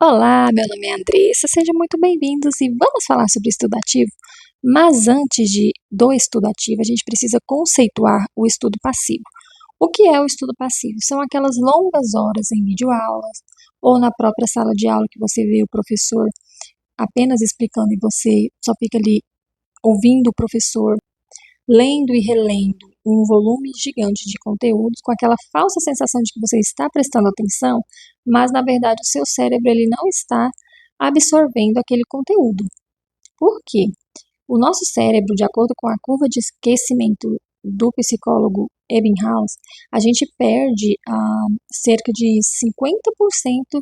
Olá, meu nome é Andressa, sejam muito bem-vindos e vamos falar sobre estudo ativo. Mas do estudo ativo, a gente precisa conceituar o estudo passivo. O que é o estudo passivo? São aquelas longas horas em videoaulas ou na própria sala de aula que você vê o professor apenas explicando e você só fica ali ouvindo o professor lendo e relendo um volume gigante de conteúdos com aquela falsa sensação de que você está prestando atenção, mas na verdade o seu cérebro ele não está absorvendo aquele conteúdo. Por quê? O nosso cérebro, de acordo com a curva de aquecimento do psicólogo Ebbinghaus, a gente perde cerca de 50%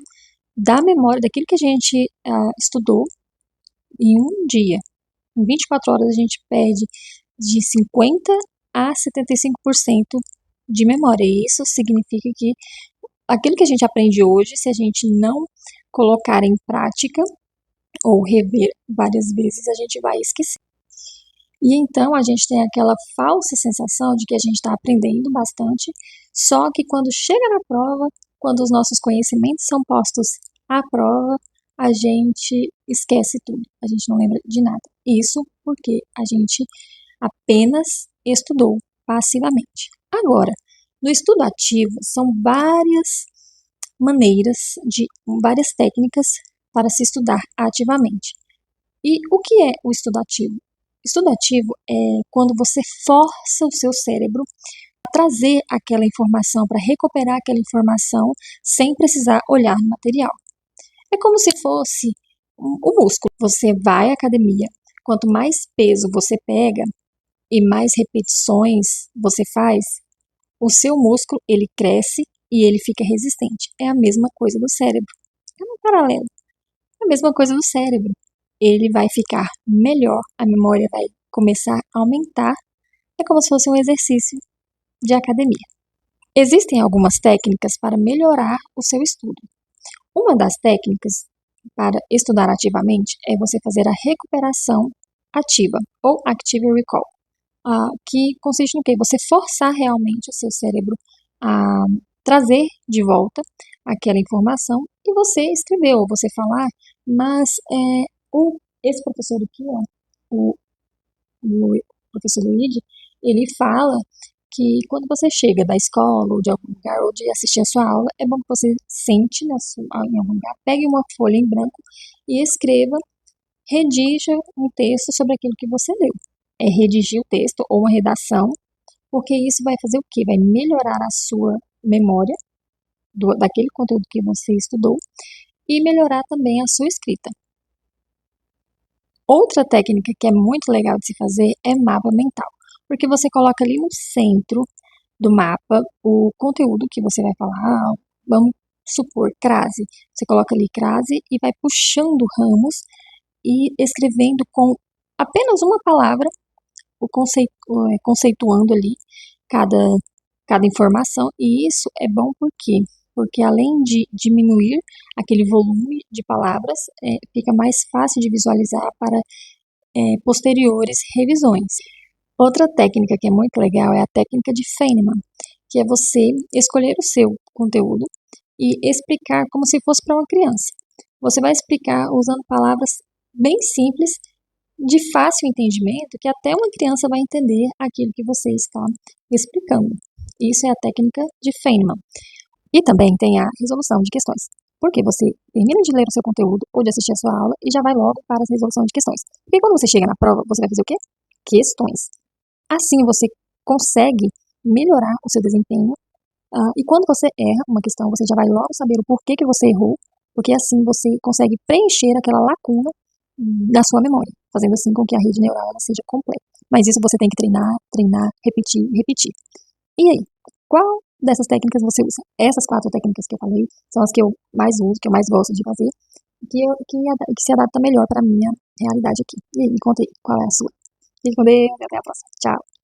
da memória daquilo que a gente estudou em um dia. Em 24 horas a gente perde de 50 a 75% de memória. E isso significa que aquilo que a gente aprende hoje, se a gente não colocar em prática ou rever várias vezes, a gente vai esquecer. E então a gente tem aquela falsa sensação de que a gente está aprendendo bastante, só que quando chega na prova, quando os nossos conhecimentos são postos à prova, a gente esquece tudo, a gente não lembra de nada. Isso porque a gente apenas estudou passivamente. Agora, no estudo ativo, são várias várias técnicas para se estudar ativamente. E o que é o estudo ativo? Estudo ativo é quando você força o seu cérebro a trazer aquela informação, para recuperar aquela informação sem precisar olhar no material. É como se fosse o músculo. Você vai à academia, quanto mais peso você pega e mais repetições você faz, o seu músculo ele cresce e ele fica resistente. É a mesma coisa do cérebro. É um paralelo. É a mesma coisa do cérebro. Ele vai ficar melhor, a memória vai começar a aumentar. É como se fosse um exercício de academia. Existem algumas técnicas para melhorar o seu estudo. Uma das técnicas para estudar ativamente é você fazer a recuperação ativa, ou active recall, que consiste no quê? Você forçar realmente o seu cérebro a trazer de volta aquela informação e você escrever ou você falar, mas esse professor aqui, o professor Luigi, ele fala que quando você chega da escola ou de algum lugar ou de assistir a sua aula, é bom que você sente em algum lugar, pegue uma folha em branco e escreva, redija um texto sobre aquilo que você leu. É redigir o texto ou uma redação, porque isso vai fazer o quê? Vai melhorar a sua memória daquele conteúdo que você estudou e melhorar também a sua escrita. Outra técnica que é muito legal de se fazer é mapa mental, porque você coloca ali no centro do mapa o conteúdo que você vai falar. Vamos supor, crase. Você coloca ali crase e vai puxando ramos e escrevendo com apenas uma palavra, conceituando ali cada informação. E isso é bom porque além de diminuir aquele volume de palavras, fica mais fácil de visualizar para posteriores revisões. Outra técnica que é muito legal é a técnica de Feynman, que é você escolher o seu conteúdo e explicar como se fosse para uma criança. Você vai explicar usando palavras bem simples, de fácil entendimento, que até uma criança vai entender aquilo que você está explicando. Isso é a técnica de Feynman. E também tem a resolução de questões, porque você termina de ler o seu conteúdo ou de assistir a sua aula e já vai logo para a resolução de questões. Porque quando você chega na prova, você vai fazer o quê? Questões. Assim você consegue melhorar o seu desempenho, e quando você erra uma questão, você já vai logo saber o porquê que você errou, porque assim você consegue preencher aquela lacuna da sua memória, fazendo assim com que a rede neural seja completa. Mas isso você tem que treinar, repetir, repetir. E aí, qual dessas técnicas você usa? Essas 4 técnicas que eu falei são as que eu mais uso, que eu mais gosto de fazer, que se adapta melhor para a minha realidade aqui. E aí, me conta aí, qual é a sua? Fique com Deus e até a próxima. Tchau!